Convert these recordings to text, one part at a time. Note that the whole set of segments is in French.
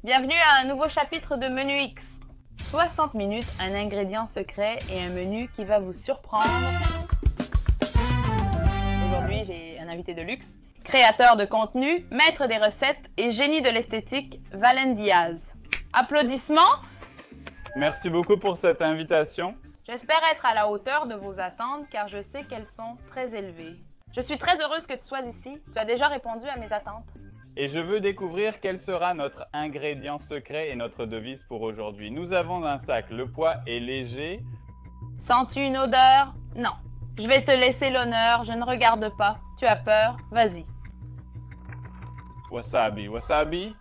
Bienvenue à un nouveau chapitre de Menu X. 60 minutes, un ingrédient secret et un menu qui va vous surprendre. Aujourd'hui, j'ai un invité de luxe. Créateur de contenu, maître des recettes et génie de l'esthétique, Valen Diaz. Applaudissements. Merci beaucoup pour cette invitation. J'espère être à la hauteur de vos attentes car je sais qu'elles sont très élevées. Je suis très heureuse que tu sois ici. Tu as déjà répondu à mes attentes. Et je veux découvrir quel sera notre ingrédient secret et notre devise pour aujourd'hui. Nous avons un sac, le poids est léger. Sens-tu une odeur? Non. Je vais te laisser l'honneur, je ne regarde pas. Tu as peur? Vas-y. Wasabi, wasabi.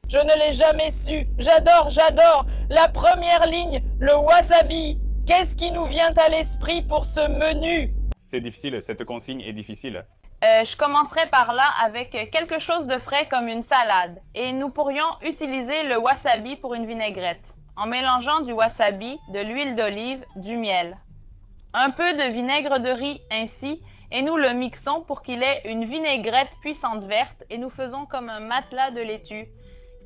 Je ne l'ai jamais su. J'adore. La première ligne, le wasabi. Qu'est-ce qui nous vient à l'esprit pour ce menu? C'est difficile, cette consigne est difficile. Je commencerai par là avec quelque chose de frais comme une salade. Et nous pourrions utiliser le wasabi pour une vinaigrette, en mélangeant du wasabi, de l'huile d'olive, du miel. Un peu de vinaigre de riz ainsi, et nous le mixons pour qu'il ait une vinaigrette puissante verte, et nous faisons comme un matelas de laitue.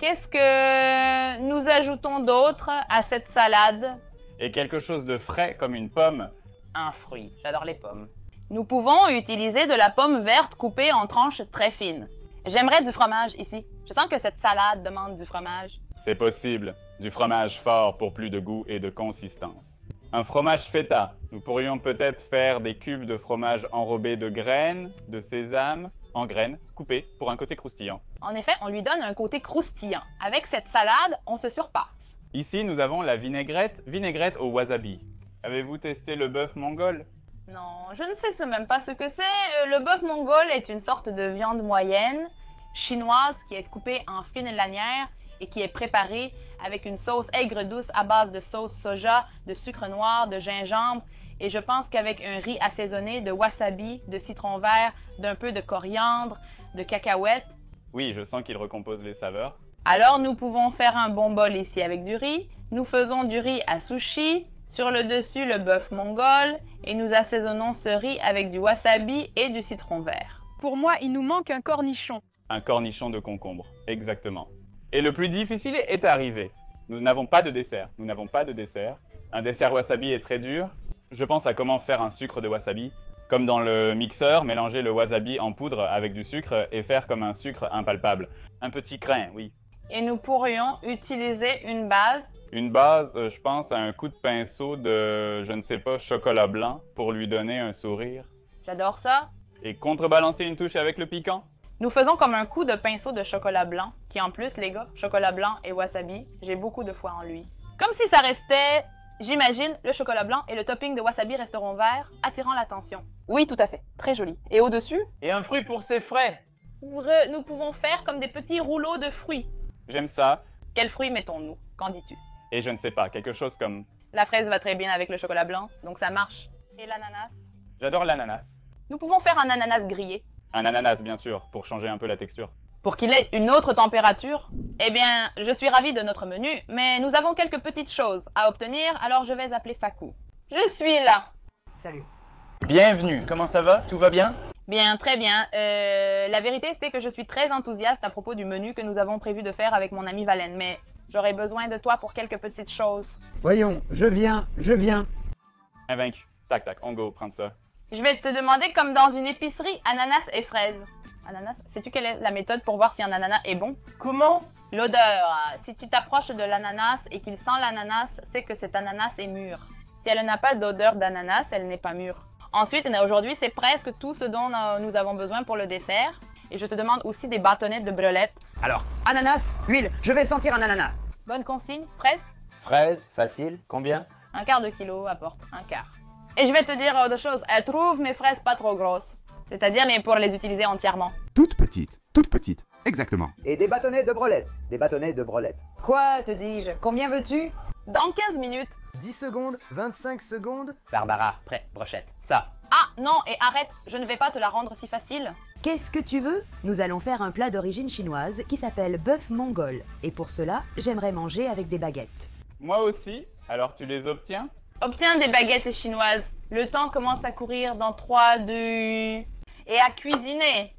Qu'est-ce que nous ajoutons d'autre à cette salade? Et quelque chose de frais comme une pomme. Un fruit, j'adore les pommes. Nous pouvons utiliser de la pomme verte coupée en tranches très fines. J'aimerais du fromage ici. Je sens que cette salade demande du fromage. C'est possible. Du fromage fort pour plus de goût et de consistance. Un fromage feta. Nous pourrions peut-être faire des cubes de fromage enrobés de graines, de sésame, en graines, coupées pour un côté croustillant. En effet, on lui donne un côté croustillant. Avec cette salade, on se surpasse. Ici, nous avons la vinaigrette au wasabi. Avez-vous testé le bœuf mongol? Non, je ne sais même pas ce que c'est. Le bœuf mongol est une sorte de viande moyenne, chinoise, qui est coupée en fines lanières et qui est préparée avec une sauce aigre-douce à base de sauce soja, de sucre noir, de gingembre, et je pense qu'avec un riz assaisonné de wasabi, de citron vert, d'un peu de coriandre, de cacahuètes. Oui, je sens qu'il recompose les saveurs. Alors nous pouvons faire un bon bol ici avec du riz. Nous faisons du riz à sushi, sur le dessus le bœuf mongol, et nous assaisonnons ce riz avec du wasabi et du citron vert. Pour moi, il nous manque un cornichon. Un cornichon de concombre, exactement. Et le plus difficile est arrivé. Nous n'avons pas de dessert. Un dessert wasabi est très dur. Je pense à comment faire un sucre de wasabi. Comme dans le mixeur, mélanger le wasabi en poudre avec du sucre et faire comme un sucre impalpable. Un petit crin, oui. Et nous pourrions utiliser une base. Une base, je pense à un coup de pinceau de, je ne sais pas, chocolat blanc pour lui donner un sourire. J'adore ça. Et contrebalancer une touche avec le piquant. Nous faisons comme un coup de pinceau de chocolat blanc, qui en plus, les gars, chocolat blanc et wasabi, j'ai beaucoup de foi en lui. Comme si ça restait, j'imagine, le chocolat blanc et le topping de wasabi resteront verts, attirant l'attention. Oui, tout à fait. Très joli. Et au-dessus? Et un fruit pour ses frais. Nous pouvons faire comme des petits rouleaux de fruits. J'aime ça. Quels fruits mettons-nous? Qu'en dis-tu? Et je ne sais pas, quelque chose comme... La fraise va très bien avec le chocolat blanc, donc ça marche. Et l'ananas? J'adore l'ananas. Nous pouvons faire un ananas grillé. Un ananas, bien sûr, pour changer un peu la texture. Pour qu'il ait une autre température? Eh bien, je suis ravie de notre menu, mais nous avons quelques petites choses à obtenir, alors je vais appeler Fakou. Je suis là. Salut. Bienvenue, comment ça va? Tout va bien? Bien, très bien. La vérité, c'est que je suis très enthousiaste à propos du menu que nous avons prévu de faire avec mon ami Valen, mais j'aurais besoin de toi pour quelques petites choses. Voyons, je viens. Invaincu. Tac, tac, on go, prendre ça. Je vais te demander comme dans une épicerie, ananas et fraises. Ananas, sais-tu quelle est la méthode pour voir si un ananas est bon? Comment? L'odeur. Si tu t'approches de l'ananas et qu'il sent l'ananas, c'est que cet ananas est mûr. Si elle n'a pas d'odeur d'ananas, elle n'est pas mûre. Ensuite, aujourd'hui, c'est presque tout ce dont nous avons besoin pour le dessert. Et je te demande aussi des bâtonnets de breloques. Alors, ananas, huile, je vais sentir un ananas. Bonne consigne, fraise? Fraise, facile, combien? Un quart de kilo apporte un quart. Et je vais te dire autre chose, elle trouve mes fraises pas trop grosses. C'est-à-dire, mais pour les utiliser entièrement. Toute petite, exactement. Et des bâtonnets de brolettes. Quoi, te dis-je? Combien veux-tu? Dans 15 minutes. 10 secondes, 25 secondes. Barbara, prêt, brochette, ça. Ah, non, et arrête, je ne vais pas te la rendre si facile. Qu'est-ce que tu veux? Nous allons faire un plat d'origine chinoise qui s'appelle bœuf mongol. Et pour cela, j'aimerais manger avec des baguettes. Moi aussi. Alors tu les obtiens? Obtiens des baguettes chinoises. Le temps commence à courir dans 3, 2... Et à cuisiner.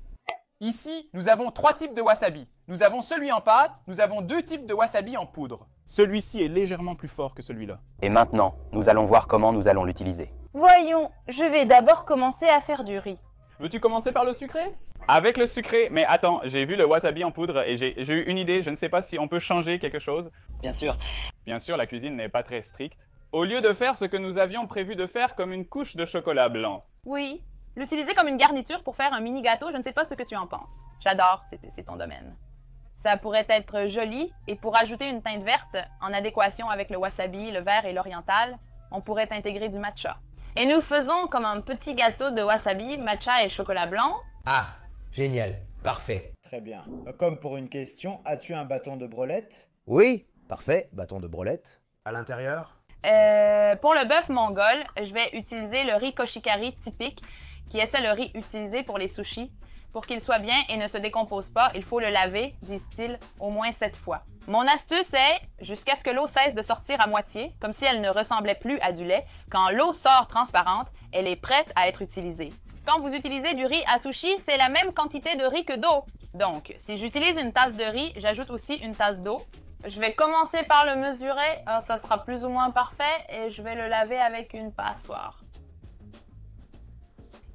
Ici, nous avons 3 types de wasabi. Nous avons celui en pâte, nous avons 2 types de wasabi en poudre. Celui-ci est légèrement plus fort que celui-là. Et maintenant, nous allons voir comment nous allons l'utiliser. Voyons, je vais d'abord commencer à faire du riz. Veux-tu commencer par le sucré? Avec le sucré, mais attends, j'ai vu le wasabi en poudre et j'ai eu une idée, je ne sais pas si on peut changer quelque chose. Bien sûr. Bien sûr, la cuisine n'est pas très stricte. Au lieu de faire ce que nous avions prévu de faire comme une couche de chocolat blanc. Oui, l'utiliser comme une garniture pour faire un mini gâteau, je ne sais pas ce que tu en penses. J'adore, c'est ton domaine. Ça pourrait être joli, et pour ajouter une teinte verte, en adéquation avec le wasabi, le vert et l'oriental, on pourrait intégrer du matcha. Et nous faisons comme un petit gâteau de wasabi, matcha et chocolat blanc. Ah, génial, parfait. Très bien. Comme pour une question, as-tu un bâton de brelette? Oui, parfait, bâton de brelette. À l'intérieur? Pour le bœuf mongol, je vais utiliser le riz koshikari typique, qui est le riz utilisé pour les sushis. Pour qu'il soit bien et ne se décompose pas, il faut le laver, disent-ils, au moins 7 fois. Mon astuce est, jusqu'à ce que l'eau cesse de sortir à moitié, comme si elle ne ressemblait plus à du lait, quand l'eau sort transparente, elle est prête à être utilisée. Quand vous utilisez du riz à sushi, c'est la même quantité de riz que d'eau. Donc, si j'utilise une tasse de riz, j'ajoute aussi une tasse d'eau. Je vais commencer par le mesurer, ça sera plus ou moins parfait, et je vais le laver avec une passoire.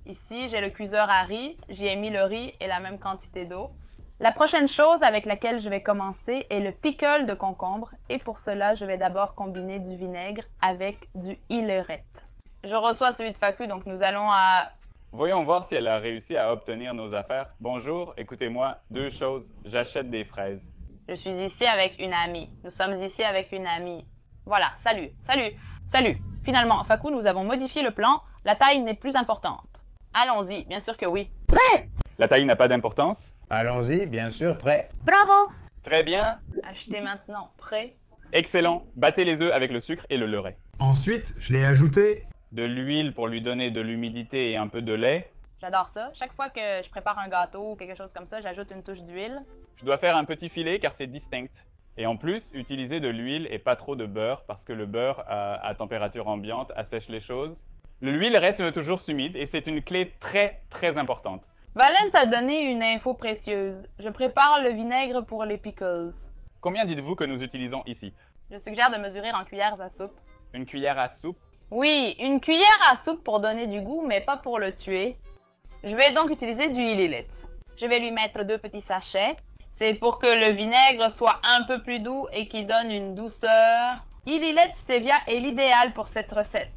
Ici, j'ai le cuiseur à riz, j'y ai mis le riz et la même quantité d'eau. La prochaine chose avec laquelle je vais commencer est le pickle de concombre, et pour cela, je vais d'abord combiner du vinaigre avec du hilerette. Je reçois celui de Facu, donc nous allons à... Voyons voir si elle a réussi à obtenir nos affaires. Bonjour, écoutez-moi, 2 choses. J'achète des fraises. Je suis ici avec une amie. Nous sommes ici avec une amie. Voilà, salut, salut, salut. Finalement, Facu, nous avons modifié le plan. La taille n'est plus importante. Allons-y, bien sûr que oui. Prêt! La taille n'a pas d'importance? Allons-y, bien sûr, prêt. Bravo! Très bien. Achetez maintenant, prêt? Excellent. Battez les œufs avec le sucre et le lait. Ensuite, je l'ai ajouté. De l'huile pour lui donner de l'humidité et un peu de lait. J'adore ça. Chaque fois que je prépare un gâteau ou quelque chose comme ça, j'ajoute une touche d'huile. Je dois faire un petit filet car c'est distinct. Et en plus, utiliser de l'huile et pas trop de beurre parce que le beurre à température ambiante assèche les choses. L'huile reste toujours humide et c'est une clé très importante. Valen t'a donné une info précieuse. Je prépare le vinaigre pour les pickles. Combien dites-vous que nous utilisons ici? Je suggère de mesurer en cuillères à soupe. Une cuillère à soupe? Oui, une cuillère à soupe pour donner du goût, mais pas pour le tuer. Je vais donc utiliser du ililette. Je vais lui mettre 2 petits sachets. C'est pour que le vinaigre soit un peu plus doux et qu'il donne une douceur. Ililette stevia est l'idéal pour cette recette.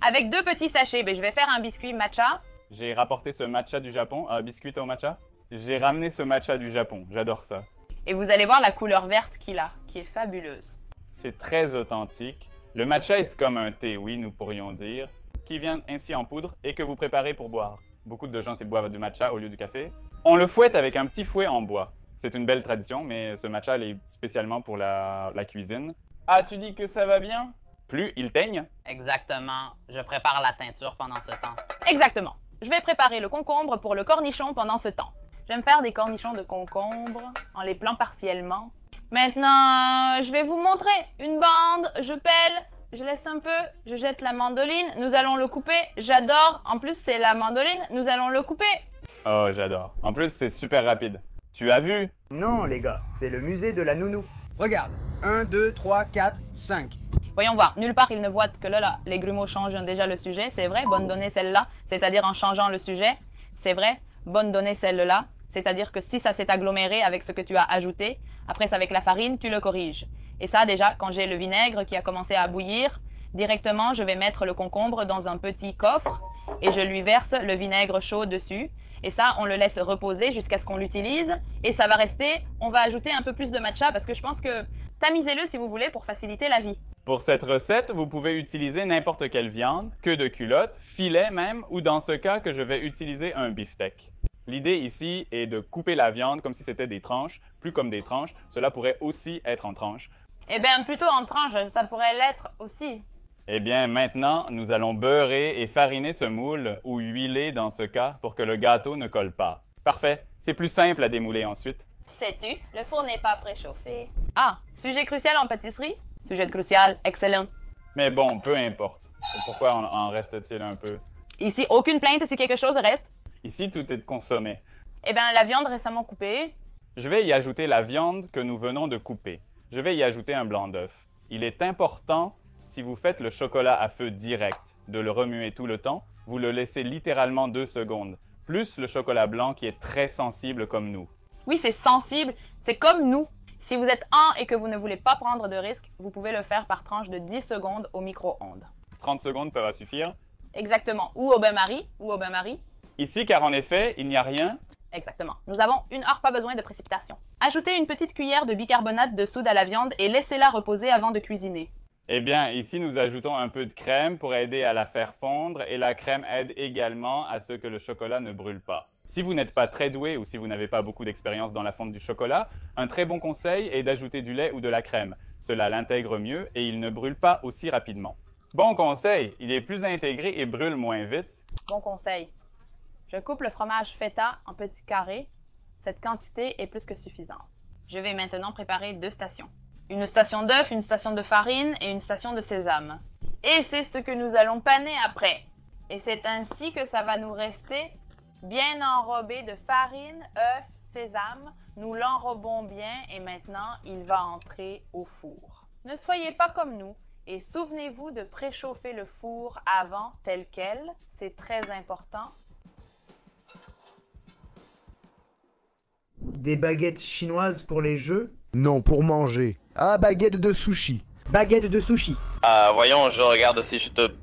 Avec 2 petits sachets, je vais faire un biscuit matcha. J'ai rapporté ce matcha du Japon, un biscuit au matcha. J'ai ramené ce matcha du Japon, j'adore ça. Et vous allez voir la couleur verte qu'il a, qui est fabuleuse. C'est très authentique. Le matcha est comme un thé, oui, nous pourrions dire, qui vient ainsi en poudre et que vous préparez pour boire. Beaucoup de gens s'y boivent du matcha au lieu du café. On le fouette avec un petit fouet en bois. C'est une belle tradition, mais ce matcha est spécialement pour la cuisine. Ah, tu dis que ça va bien? Plus il teigne? Exactement. Je prépare la teinture pendant ce temps. Exactement. Je vais préparer le concombre pour le cornichon pendant ce temps. J'aime faire des cornichons de concombre en les pelant partiellement. Maintenant, je vais vous montrer une bande. Je pèle, je laisse un peu, je jette la mandoline. Nous allons le couper. J'adore. En plus, c'est la mandoline. Nous allons le couper. Oh, j'adore. En plus, c'est super rapide. Tu as vu? Non, les gars, c'est le musée de la nounou. Regarde, 1, 2, 3, 4, 5. Voyons voir, nulle part il ne voit que là, les grumeaux changent déjà le sujet, c'est vrai, bonne donnée celle-là, c'est-à-dire en changeant le sujet, c'est vrai, bonne donnée celle-là, c'est-à-dire que si ça s'est aggloméré avec ce que tu as ajouté, après ça avec la farine, tu le corriges. Et ça déjà, quand j'ai le vinaigre qui a commencé à bouillir, directement je vais mettre le concombre dans un petit coffre et je lui verse le vinaigre chaud dessus. Et ça, on le laisse reposer jusqu'à ce qu'on l'utilise. Et ça va rester, on va ajouter un peu plus de matcha parce que je pense que tamisez-le si vous voulez pour faciliter la vie. Pour cette recette, vous pouvez utiliser n'importe quelle viande, queue de culotte, filet même, ou dans ce cas que je vais utiliser un beefsteak. L'idée ici est de couper la viande comme si c'était des tranches, plus comme des tranches. Cela pourrait aussi être en tranches. Eh bien, plutôt en tranches, ça pourrait l'être aussi. Eh bien, maintenant, nous allons beurrer et fariner ce moule, ou huiler dans ce cas, pour que le gâteau ne colle pas. Parfait. C'est plus simple à démouler ensuite. Sais-tu, le four n'est pas préchauffé. Ah, sujet crucial en pâtisserie? Sujet crucial, excellent. Mais bon, peu importe. Pourquoi en reste-t-il un peu? Ici, aucune plainte si quelque chose reste. Ici, tout est consommé. Eh bien, la viande récemment coupée. Je vais y ajouter la viande que nous venons de couper. Je vais y ajouter un blanc d'œuf. Il est important, si vous faites le chocolat à feu direct, de le remuer tout le temps. Vous le laissez littéralement 2 secondes, plus le chocolat blanc qui est très sensible comme nous. Oui, c'est sensible, c'est comme nous. Si vous êtes et que vous ne voulez pas prendre de risques, vous pouvez le faire par tranche de 10 secondes au micro-ondes. 30 secondes peuvent suffire. Exactement. Ou au bain-marie. Ici, car en effet, il n'y a rien. Exactement. Nous avons 1 heure, pas besoin de précipitation. Ajoutez une petite cuillère de bicarbonate de soude à la viande et laissez-la reposer avant de cuisiner. Eh bien, ici, nous ajoutons un peu de crème pour aider à la faire fondre et la crème aide également à ce que le chocolat ne brûle pas. Si vous n'êtes pas très doué ou si vous n'avez pas beaucoup d'expérience dans la fonte du chocolat, un très bon conseil est d'ajouter du lait ou de la crème. Cela l'intègre mieux et il ne brûle pas aussi rapidement. Bon conseil, il est plus intégré et brûle moins vite. Bon conseil. Je coupe le fromage feta en petits carrés. Cette quantité est plus que suffisante. Je vais maintenant préparer 2 stations. Une station d'œuf, une station de farine et une station de sésame. Et c'est ce que nous allons paner après. Et c'est ainsi que ça va nous rester bien enrobé de farine, œuf, sésame. Nous l'enrobons bien et maintenant il va entrer au four. Ne soyez pas comme nous et souvenez-vous de préchauffer le four avant tel quel. C'est très important. Des baguettes chinoises pour les jeux? Non, pour manger. Ah, baguette de sushi. Baguette de sushi. Ah, voyons, je regarde si je te...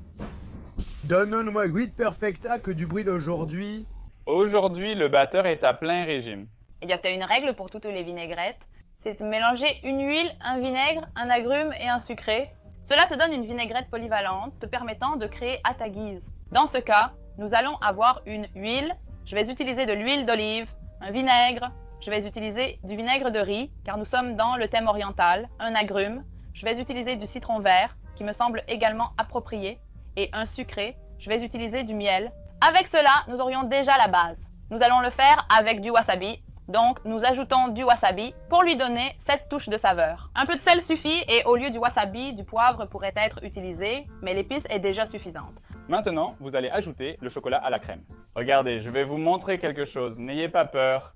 Donne-moi 8 perfecta que du bruit d'aujourd'hui. Aujourd'hui, le batteur est à plein régime. Il y a une règle pour toutes les vinaigrettes. C'est de mélanger une huile, un vinaigre, un agrume et un sucré. Cela te donne une vinaigrette polyvalente, te permettant de créer à ta guise. Dans ce cas, nous allons avoir une huile. Je vais utiliser de l'huile d'olive, un vinaigre. Je vais utiliser du vinaigre de riz, car nous sommes dans le thème oriental, un agrume. Je vais utiliser du citron vert, qui me semble également approprié, et un sucré. Je vais utiliser du miel. Avec cela, nous aurions déjà la base. Nous allons le faire avec du wasabi. Donc, nous ajoutons du wasabi pour lui donner cette touche de saveur. Un peu de sel suffit et au lieu du wasabi, du poivre pourrait être utilisé, mais l'épice est déjà suffisante. Maintenant, vous allez ajouter le chocolat à la crème. Regardez, je vais vous montrer quelque chose. N'ayez pas peur.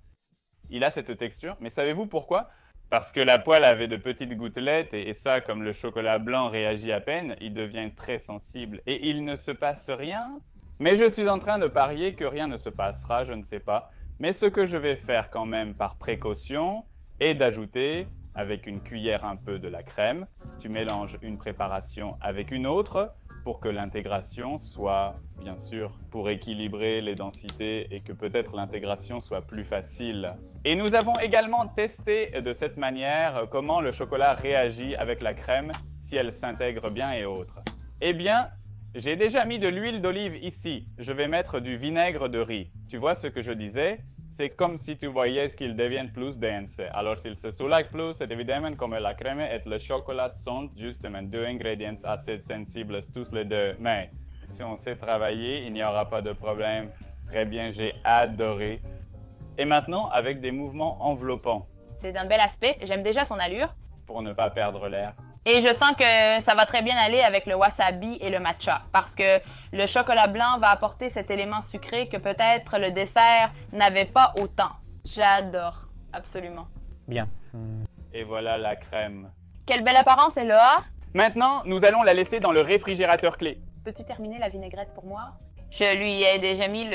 Il a cette texture, mais savez-vous pourquoi? Parce que la poêle avait de petites gouttelettes et ça, comme le chocolat blanc réagit à peine, il devient très sensible et il ne se passe rien. Mais je suis en train de parier que rien ne se passera, je ne sais pas. Mais ce que je vais faire quand même par précaution est d'ajouter avec une cuillère un peu de la crème. Tu mélanges une préparation avec une autre pour que l'intégration soit, bien sûr, pour équilibrer les densités et que peut-être l'intégration soit plus facile. Et nous avons également testé de cette manière comment le chocolat réagit avec la crème si elle s'intègre bien et autres. Eh bien, j'ai déjà mis de l'huile d'olive ici. Je vais mettre du vinaigre de riz. Tu vois ce que je disais? C'est comme si tu voyais qu'ils deviennent plus denses. Alors, s'ils se soulagent plus, c'est évidemment comme la crème et le chocolat sont justement 2 ingrédients assez sensibles tous les deux. Mais si on sait travailler, il n'y aura pas de problème. Très bien, j'ai adoré. Et maintenant, avec des mouvements enveloppants. C'est d'un bel aspect, j'aime déjà son allure. Pour ne pas perdre l'air. Et je sens que ça va très bien aller avec le wasabi et le matcha, parce que le chocolat blanc va apporter cet élément sucré que peut-être le dessert n'avait pas autant. J'adore, absolument. Bien. Et voilà la crème. Quelle belle apparence elle a! Maintenant, nous allons la laisser dans le réfrigérateur clé. Peux-tu terminer la vinaigrette pour moi? Je lui ai déjà mis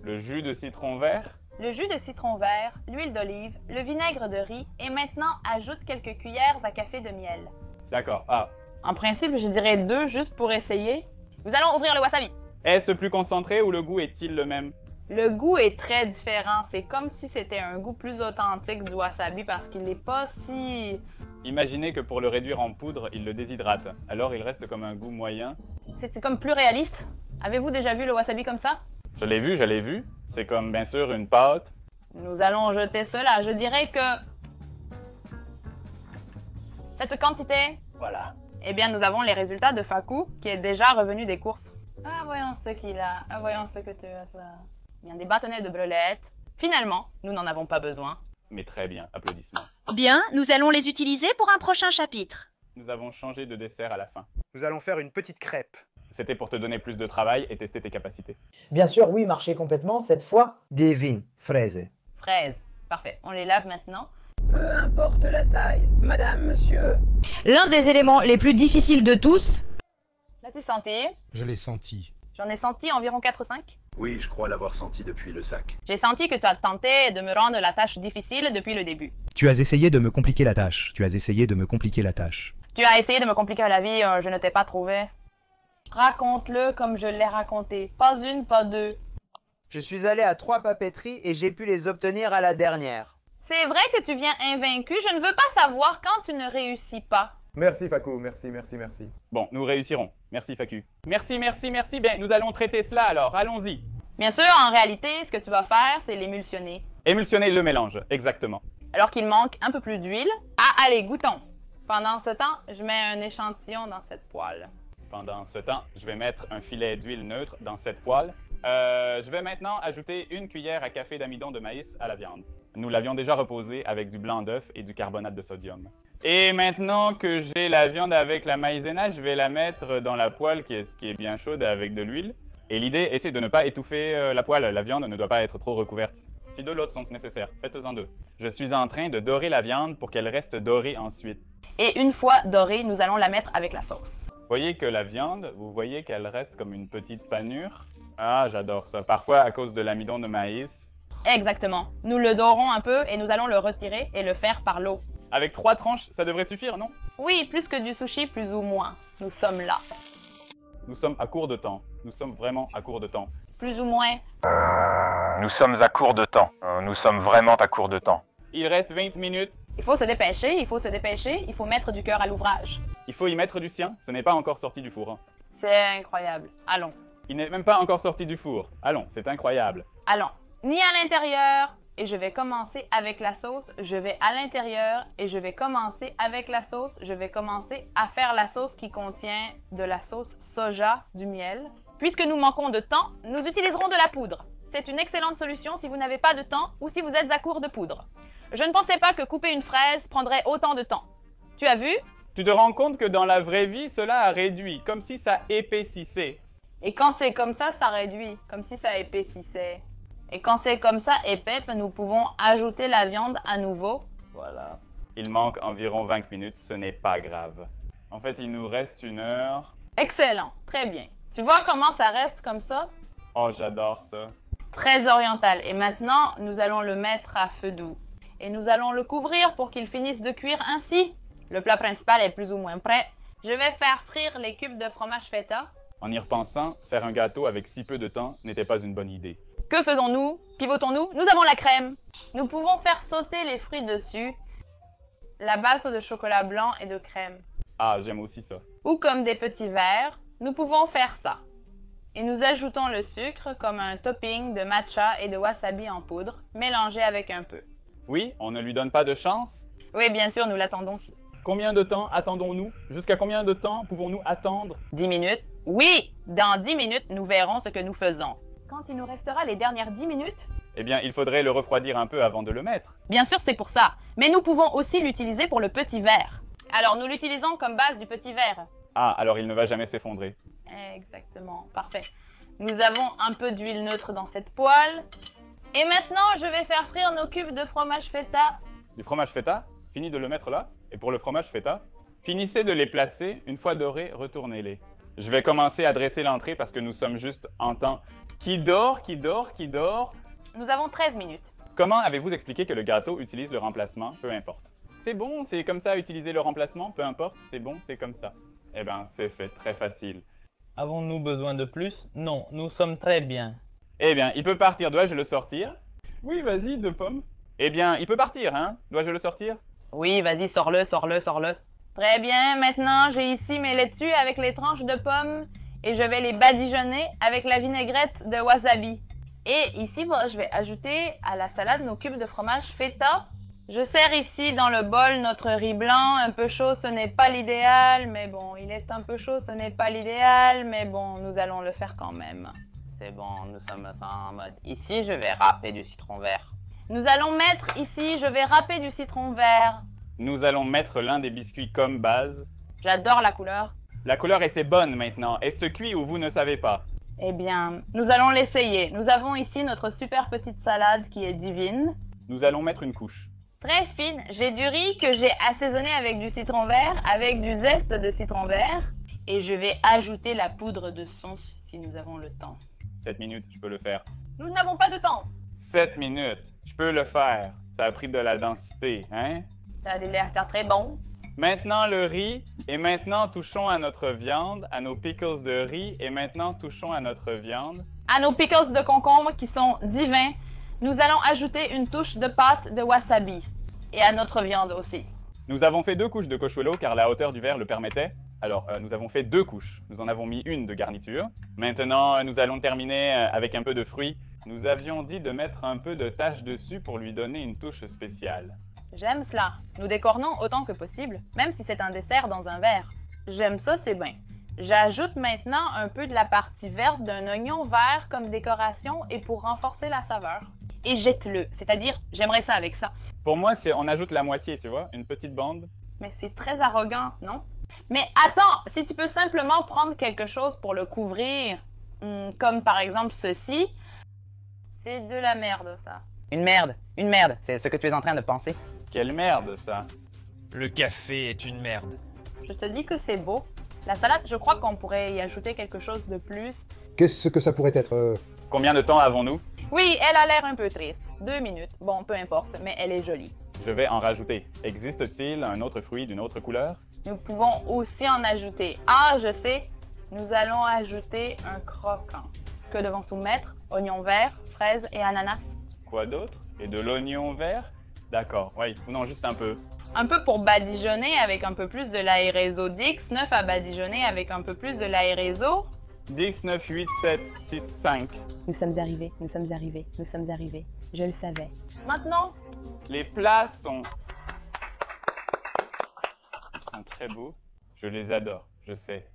le jus de citron vert. Le jus de citron vert, l'huile d'olive, le vinaigre de riz et maintenant ajoute quelques cuillères à café de miel. D'accord. Ah. En principe, je dirais 2 juste pour essayer. Nous allons ouvrir le wasabi. Est-ce plus concentré ou le goût est-il le même? Le goût est très différent. C'est comme si c'était un goût plus authentique du wasabi parce qu'il n'est pas si... Imaginez que pour le réduire en poudre, il le déshydrate. Alors il reste comme un goût moyen. C'est comme plus réaliste. Avez-vous déjà vu le wasabi comme ça? Je l'ai vu, je l'ai vu. C'est comme bien sûr une pâte. Nous allons jeter cela. Je dirais que... Cette quantité... Voilà. Eh bien, nous avons les résultats de Fakou, qui est déjà revenu des courses. Ah, voyons ce qu'il a. Ah, voyons ce que tu as, ça. Bien, des bâtonnets de brelettes. Finalement, nous n'en avons pas besoin. Mais très bien, applaudissements. Bien, nous allons les utiliser pour un prochain chapitre. Nous avons changé de dessert à la fin. Nous allons faire une petite crêpe. C'était pour te donner plus de travail et tester tes capacités. Bien sûr, oui, marcher complètement, cette fois. Des vignes, fraises. Fraises. Parfait, on les lave maintenant. Peu importe la taille, madame, monsieur. L'un des éléments les plus difficiles de tous. L'as-tu senti? Je l'ai senti. J'en ai senti environ 4 ou 5. Oui, je crois l'avoir senti depuis le sac. J'ai senti que tu as tenté de me rendre la tâche difficile depuis le début. Tu as essayé de me compliquer la tâche. Tu as essayé de me compliquer la tâche. Tu as essayé de me compliquer la vie, je ne t'ai pas trouvé. Raconte-le comme je l'ai raconté. Pas une, pas deux. Je suis allé à 3 papeteries et j'ai pu les obtenir à la dernière. C'est vrai que tu viens invaincu, je ne veux pas savoir quand tu ne réussis pas. Merci Facu, merci. Bon, nous réussirons. Merci Facu. Merci. Bien, nous allons traiter cela alors, allons-y. Bien sûr, en réalité, ce que tu vas faire, c'est l'émulsionner. Émulsionner le mélange, exactement. Alors qu'il manque un peu plus d'huile. Ah, allez, goûtons. Pendant ce temps, je mets un échantillon dans cette poêle. Pendant ce temps, je vais mettre un filet d'huile neutre dans cette poêle. Je vais maintenant ajouter 1 cuillère à café d'amidon de maïs à la viande. Nous l'avions déjà reposé avec du blanc d'œuf et du carbonate de sodium. Et maintenant que j'ai la viande avec la maïzena, je vais la mettre dans la poêle qui est bien chaude avec de l'huile. Et l'idée, c'est de ne pas étouffer la poêle. La viande ne doit pas être trop recouverte. Si 2 lots sont nécessaires, faites-en 2. Je suis en train de dorer la viande pour qu'elle reste dorée ensuite. Et une fois dorée, nous allons la mettre avec la sauce. Voyez que la viande, vous voyez qu'elle reste comme une petite panure. Ah, j'adore ça. Parfois à cause de l'amidon de maïs. Exactement. Nous le dorons un peu et nous allons le retirer et le faire par l'eau. Avec 3 tranches, ça devrait suffire, non? Oui, plus que du sushi, plus ou moins. Nous sommes là. Nous sommes à court de temps. Nous sommes vraiment à court de temps. Plus ou moins. Nous sommes à court de temps. Nous sommes vraiment à court de temps. Il reste 20 minutes. Il faut se dépêcher, il faut mettre du cœur à l'ouvrage. Il faut y mettre du sien, ce n'est pas encore sorti du four. Hein. C'est incroyable. Allons. Il n'est même pas encore sorti du four. Allons, c'est incroyable. Allons. Ni à l'intérieur, et je vais commencer avec la sauce. Je vais à l'intérieur, et je vais commencer avec la sauce. Je vais commencer à faire la sauce qui contient de la sauce soja, du miel. Puisque nous manquons de temps, nous utiliserons de la poudre. C'est une excellente solution si vous n'avez pas de temps ou si vous êtes à court de poudre. Je ne pensais pas que couper une fraise prendrait autant de temps. Tu as vu? Tu te rends compte que dans la vraie vie, cela a réduit, comme si ça épaississait. Et quand c'est comme ça réduit, comme si ça épaississait. Et quand c'est comme ça épais, nous pouvons ajouter la viande à nouveau. Voilà. Il manque environ 20 minutes, ce n'est pas grave. En fait, il nous reste 1 heure. Excellent, très bien. Tu vois comment ça reste comme ça? Oh, j'adore ça. Très oriental. Et maintenant, nous allons le mettre à feu doux. Et nous allons le couvrir pour qu'il finisse de cuire ainsi. Le plat principal est plus ou moins prêt. Je vais faire frire les cubes de fromage feta. En y repensant, faire un gâteau avec si peu de temps n'était pas une bonne idée. Que faisons-nous? Pivotons-nous? Nous avons la crème. Nous pouvons faire sauter les fruits dessus. La base de chocolat blanc et de crème. Ah, j'aime aussi ça. Ou comme des petits verres, nous pouvons faire ça. Et nous ajoutons le sucre comme un topping de matcha et de wasabi en poudre, mélangé avec un peu. Oui, on ne lui donne pas de chance? Oui, bien sûr, nous l'attendons. Combien de temps attendons-nous? Jusqu'à combien de temps pouvons-nous attendre? 10 minutes. Oui, dans 10 minutes, nous verrons ce que nous faisons. Quand il nous restera les dernières 10 minutes? Eh bien, il faudrait le refroidir un peu avant de le mettre. Bien sûr, c'est pour ça. Mais nous pouvons aussi l'utiliser pour le petit verre. Alors, nous l'utilisons comme base du petit verre. Ah, alors il ne va jamais s'effondrer. Exactement, parfait. Nous avons un peu d'huile neutre dans cette poêle. Et maintenant, je vais faire frire nos cubes de fromage feta. Du fromage feta? Fini de le mettre là. Et pour le fromage feta, finissez de les placer. Une fois dorés, retournez-les. Je vais commencer à dresser l'entrée parce que nous sommes juste en temps. Qui dort? Nous avons 13 minutes. Comment avez-vous expliqué que le gâteau utilise le remplacement? Peu importe. C'est bon, c'est comme ça, utiliser le remplacement? Peu importe, c'est bon, c'est comme ça. Eh ben, c'est fait, très facile. Avons-nous besoin de plus? Non, nous sommes très bien. Eh bien, il peut partir. Dois-je le sortir? Oui, vas-y, de pommes. Eh bien, il peut partir, hein? Dois-je le sortir? Oui, vas-y, sors-le. Très bien, maintenant, j'ai ici mes laitues avec les tranches de pommes et je vais les badigeonner avec la vinaigrette de wasabi. Et ici, je vais ajouter à la salade nos cubes de fromage feta. Je sers ici dans le bol notre riz blanc, un peu chaud, ce n'est pas l'idéal, mais bon, il est un peu chaud, ce n'est pas l'idéal, mais bon, nous allons le faire quand même. C'est bon, nous sommes en mode. Ici, je vais râper du citron vert. Nous allons mettre ici, je vais râper du citron vert. Nous allons mettre l'un des biscuits comme base. J'adore la couleur. La couleur est bonne maintenant. Est-ce cuit ou vous ne savez pas? Eh bien, nous allons l'essayer. Nous avons ici notre super petite salade qui est divine. Nous allons mettre une couche. Très fine. J'ai du riz que j'ai assaisonné avec du citron vert, avec du zeste de citron vert. Et je vais ajouter la poudre de songe si nous avons le temps. 7 minutes, je peux le faire. Nous n'avons pas de temps. 7 minutes, je peux le faire. Ça a pris de la densité, hein? Ça a l'air très bon. Maintenant le riz, et maintenant touchons à notre viande, à nos pickles de riz, et maintenant touchons à notre viande. À nos pickles de concombre qui sont divins, nous allons ajouter une touche de pâte de wasabi. Et à notre viande aussi. Nous avons fait 2 couches de cochuelo car la hauteur du verre le permettait. Alors, nous avons fait 2 couches. Nous en avons mis une de garniture. Maintenant, nous allons terminer avec un peu de fruits. Nous avions dit de mettre un peu de tache dessus pour lui donner une touche spéciale. J'aime cela. Nous décornons autant que possible, même si c'est un dessert dans un verre. J'aime ça, c'est bien. J'ajoute maintenant un peu de la partie verte d'un oignon vert comme décoration et pour renforcer la saveur. Et jette-le, c'est-à-dire, j'aimerais ça avec ça. Pour moi, on ajoute la moitié, tu vois, une petite bande. Mais c'est très arrogant, non? Mais attends, si tu peux simplement prendre quelque chose pour le couvrir, comme par exemple ceci, c'est de la merde, ça. Une merde, c'est ce que tu es en train de penser. Quelle merde, ça. Le café est une merde. Je te dis que c'est beau. La salade, je crois qu'on pourrait y ajouter quelque chose de plus. Qu'est-ce que ça pourrait être Combien de temps avons-nous? Oui, elle a l'air un peu triste. 2 minutes. Bon, peu importe, mais elle est jolie. Je vais en rajouter. Existe-t-il un autre fruit d'une autre couleur? Nous pouvons aussi en ajouter. Ah, je sais. Nous allons ajouter un croquant. Que devons-nous mettre? Oignon vert, fraises et ananas. Quoi d'autre? Et de l'oignon vert? D'accord, oui. Ou non, juste un peu. Un peu pour badigeonner avec un peu plus de l'aéréso Dix, 9 à badigeonner avec un peu plus de l'aéréso. 10, 9, 8, 7, 6, 5. Nous sommes arrivés, nous sommes arrivés, nous sommes arrivés. Je le savais. Maintenant? Les plats sont... Ils sont très beaux. Je les adore, je sais.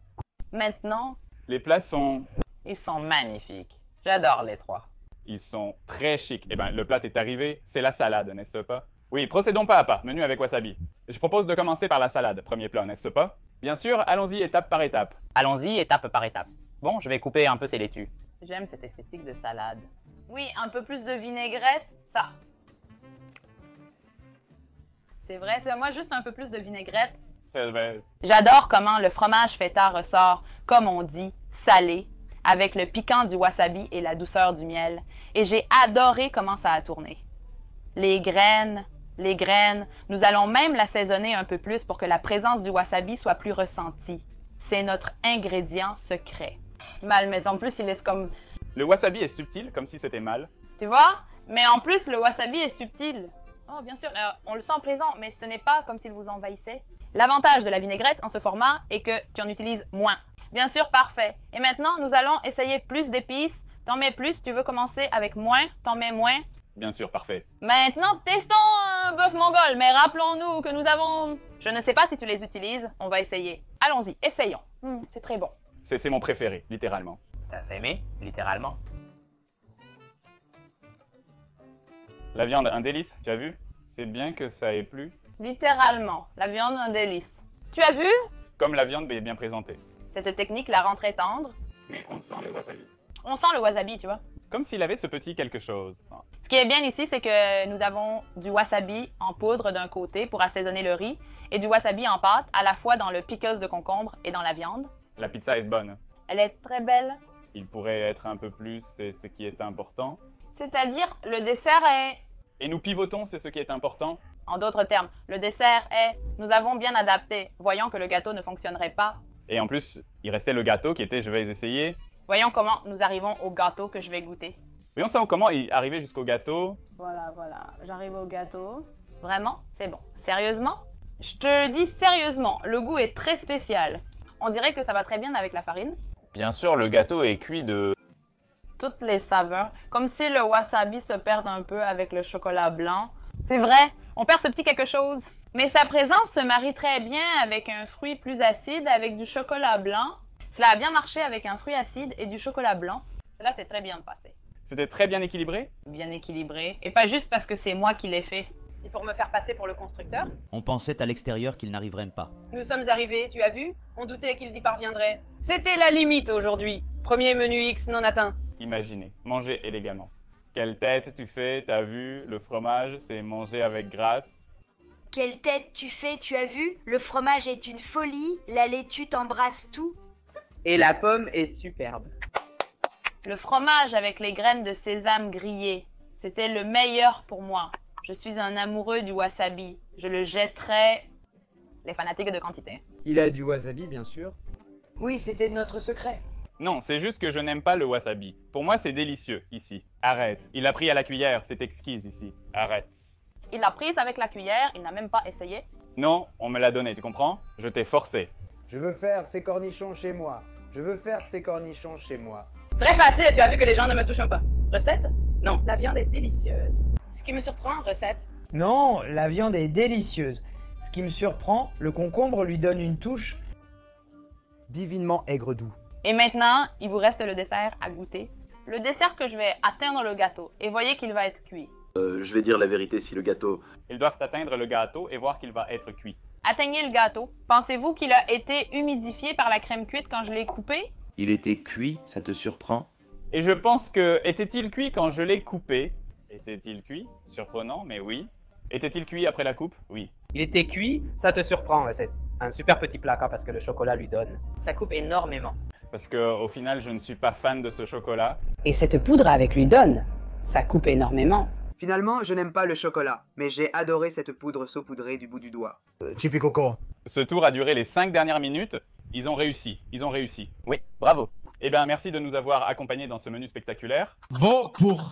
Maintenant? Les plats sont... Ils sont magnifiques. J'adore les 3. Ils sont très chics. Eh bien, le plat est arrivé. C'est la salade, n'est-ce pas? Oui, procédons pas à pas. Menu avec wasabi. Je propose de commencer par la salade, premier plat, n'est-ce pas? Bien sûr, allons-y étape par étape. Allons-y étape par étape. Bon, je vais couper un peu ces laitues. J'aime cette esthétique de salade. Oui, un peu plus de vinaigrette, ça. C'est vrai, c'est moi juste un peu plus de vinaigrette. J'adore comment le fromage feta ressort, comme on dit, salé, avec le piquant du wasabi et la douceur du miel. Et j'ai adoré comment ça a tourné. Les graines, nous allons même l'assaisonner un peu plus pour que la présence du wasabi soit plus ressentie. C'est notre ingrédient secret. Mal, mais en plus, il est comme... Le wasabi est subtil, comme si c'était mal. Tu vois? Mais en plus, le wasabi est subtil. Oh, bien sûr, on le sent plaisant, mais ce n'est pas comme s'il vous envahissait. L'avantage de la vinaigrette en ce format est que tu en utilises moins. Bien sûr, parfait. Et maintenant, nous allons essayer plus d'épices. T'en mets plus, tu veux commencer avec moins, t'en mets moins. Bien sûr, parfait. Maintenant, testons un bœuf mongol, mais rappelons-nous que nous avons... Je ne sais pas si tu les utilises, on va essayer. Allons-y, essayons. C'est très bon. C'est mon préféré, littéralement. T'as aimé, littéralement? La viande, un délice, tu as vu? C'est bien que ça ait plu. Littéralement, la viande, un délice. Tu as vu? Comme la viande est bien présentée. Cette technique la rend très tendre. Mais on sent le wasabi. On sent le wasabi, tu vois. Comme s'il avait ce petit quelque chose. Ce qui est bien ici, c'est que nous avons du wasabi en poudre d'un côté pour assaisonner le riz et du wasabi en pâte à la fois dans le pickles de concombre et dans la viande. La pizza est bonne. Elle est très belle. Il pourrait être un peu plus, c'est ce qui est important. C'est-à-dire, le dessert est... Et nous pivotons, c'est ce qui est important. En d'autres termes, le dessert est... Nous avons bien adapté, voyant que le gâteau ne fonctionnerait pas. Et en plus, il restait le gâteau qui était, je vais essayer. Voyons comment nous arrivons au gâteau que je vais goûter. Voyons ça, comment y arriver jusqu'au gâteau. Voilà, j'arrive au gâteau. Vraiment, c'est bon. Sérieusement? Je te le dis sérieusement, le goût est très spécial. On dirait que ça va très bien avec la farine. Bien sûr, le gâteau est cuit de... Toutes les saveurs, comme si le wasabi se perd un peu avec le chocolat blanc. C'est vrai, on perd ce petit quelque chose. Mais sa présence se marie très bien avec un fruit plus acide, avec du chocolat blanc. Cela a bien marché avec un fruit acide et du chocolat blanc. Cela s'est très bien passé. C'était très bien équilibré? Bien équilibré. Et pas juste parce que c'est moi qui l'ai fait. Et pour me faire passer pour le constructeur? On pensait à l'extérieur qu'ils n'arriveraient pas. Nous sommes arrivés, tu as vu? On doutait qu'ils y parviendraient. C'était la limite aujourd'hui. Premier menu X non atteint. Imaginez, manger élégamment. Quelle tête tu fais, t'as vu? Le fromage, c'est mangé avec grâce. Quelle tête tu fais, tu as vu? Le fromage est une folie, la laitue t'embrasse tout. Et la pomme est superbe. Le fromage avec les graines de sésame grillées, c'était le meilleur pour moi. Je suis un amoureux du wasabi. Je le jetterai... Les fanatiques de quantité. Il a du wasabi, bien sûr. Oui, c'était notre secret. Non, c'est juste que je n'aime pas le wasabi. Pour moi, c'est délicieux, ici. Arrête. Il l'a pris à la cuillère, c'est exquise, ici. Arrête. Il l'a prise avec la cuillère, il n'a même pas essayé. Non, on me l'a donné, tu comprends? Je t'ai forcé. Je veux faire ces cornichons chez moi. Je veux faire ces cornichons chez moi. Très facile, tu as vu que les gens ne me touchent pas. Recette? Non, la viande est délicieuse. Ce qui me surprend, recette? Non, la viande est délicieuse. Ce qui me surprend, le concombre lui donne une touche divinement aigre-doux. Et maintenant, il vous reste le dessert à goûter. Le dessert que je vais atteindre le gâteau, et voyez qu'il va être cuit. Je vais dire la vérité si le gâteau... Ils doivent atteindre le gâteau et voir qu'il va être cuit. Atteignez le gâteau. Pensez-vous qu'il a été humidifié par la crème cuite quand je l'ai coupé? Il était cuit, ça te surprend? Et je pense que... Était-il cuit quand je l'ai coupé? Était-il cuit? Surprenant, mais oui. Était-il cuit après la coupe? Oui. Il était cuit, ça te surprend. C'est un super petit placard parce que le chocolat lui donne. Ça coupe énormément. Parce qu'au final, je ne suis pas fan de ce chocolat. Et cette poudre avec lui donne. Ça coupe énormément. Finalement, je n'aime pas le chocolat, mais j'ai adoré cette poudre saupoudrée du bout du doigt. Chippy Coco. Ce tour a duré les 5 dernières minutes. Ils ont réussi. Ils ont réussi. Oui, bravo. Eh bien, merci de nous avoir accompagnés dans ce menu spectaculaire. Vos pour...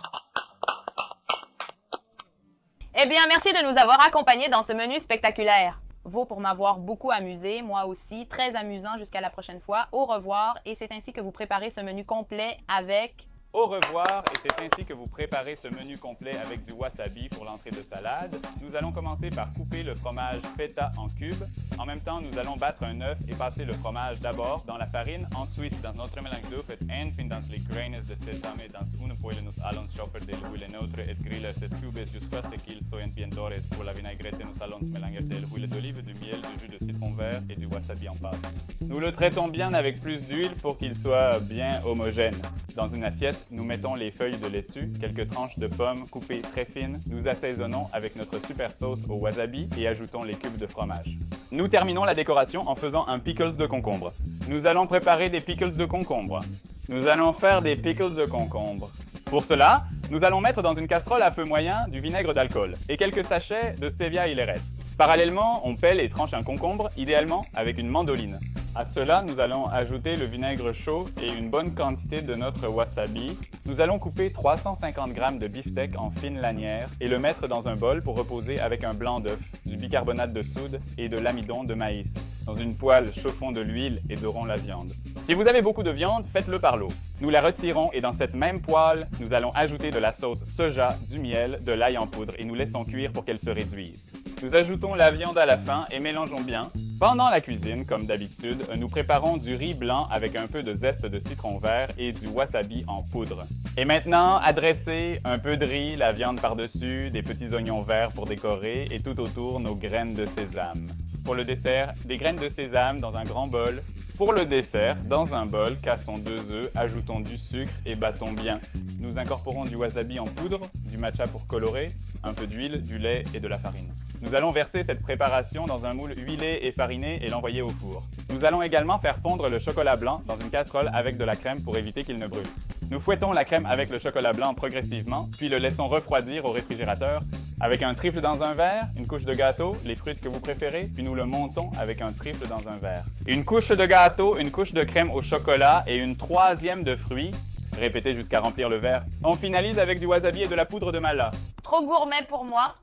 Eh bien, merci de nous avoir accompagnés dans ce menu spectaculaire. Vaut pour m'avoir beaucoup amusé, moi aussi, très amusant jusqu'à la prochaine fois. Au revoir, et c'est ainsi que vous préparez ce menu complet avec... Au revoir, et c'est ainsi que vous préparez ce menu complet avec du wasabi pour l'entrée de salade. Nous allons commencer par couper le fromage feta en cubes. En même temps, nous allons battre un œuf et passer le fromage d'abord dans la farine. Ensuite, dans notre mélange d'œuf en fin dans les graines de sésame dans une poêle nous allons chauffer de l'huile neutre et griller ces cubes jusqu'à ce qu'ils soient bien dorés. Pour la vinaigrette, nous allons mélanger de l'huile d'olive, du miel, du jus de citron vert et du wasabi en pâte. Nous le traitons bien avec plus d'huile pour qu'il soit bien homogène. Dans une assiette, nous mettons les feuilles de laitue, quelques tranches de pommes coupées très fines. Nous assaisonnons avec notre super sauce au wasabi et ajoutons les cubes de fromage. Nous terminons la décoration en faisant un pickles de concombre. Nous allons préparer des pickles de concombre. Nous allons faire des pickles de concombre. Pour cela, nous allons mettre dans une casserole à feu moyen du vinaigre d'alcool et quelques sachets de stevia hilarette. Parallèlement, on pèle et tranche un concombre, idéalement avec une mandoline. À cela, nous allons ajouter le vinaigre chaud et une bonne quantité de notre wasabi. Nous allons couper 350 g de beefsteak en fines lanières et le mettre dans un bol pour reposer avec un blanc d'œuf, du bicarbonate de soude et de l'amidon de maïs. Dans une poêle, chauffons de l'huile et dorons la viande. Si vous avez beaucoup de viande, faites-le par l'eau. Nous la retirons et dans cette même poêle, nous allons ajouter de la sauce soja, du miel, de l'ail en poudre et nous laissons cuire pour qu'elle se réduise. Nous ajoutons la viande à la fin et mélangeons bien. Pendant la cuisine, comme d'habitude, nous préparons du riz blanc avec un peu de zeste de citron vert et du wasabi en poudre. Et maintenant, adressez un peu de riz, la viande par-dessus, des petits oignons verts pour décorer et tout autour nos graines de sésame. Pour le dessert, des graines de sésame dans un grand bol. Pour le dessert, dans un bol, cassons 2 œufs, ajoutons du sucre et battons bien. Nous incorporons du wasabi en poudre, du matcha pour colorer, un peu d'huile, du lait et de la farine. Nous allons verser cette préparation dans un moule huilé et fariné et l'envoyer au four. Nous allons également faire fondre le chocolat blanc dans une casserole avec de la crème pour éviter qu'il ne brûle. Nous fouettons la crème avec le chocolat blanc progressivement, puis le laissons refroidir au réfrigérateur avec un trifle dans un verre, une couche de gâteau, les fruits que vous préférez, puis nous le montons avec un trifle dans un verre. Une couche de gâteau, une couche de crème au chocolat et une 3e de fruits. Répétez jusqu'à remplir le verre. On finalise avec du wasabi et de la poudre de mala. Trop gourmet pour moi,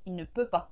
il ne peut pas.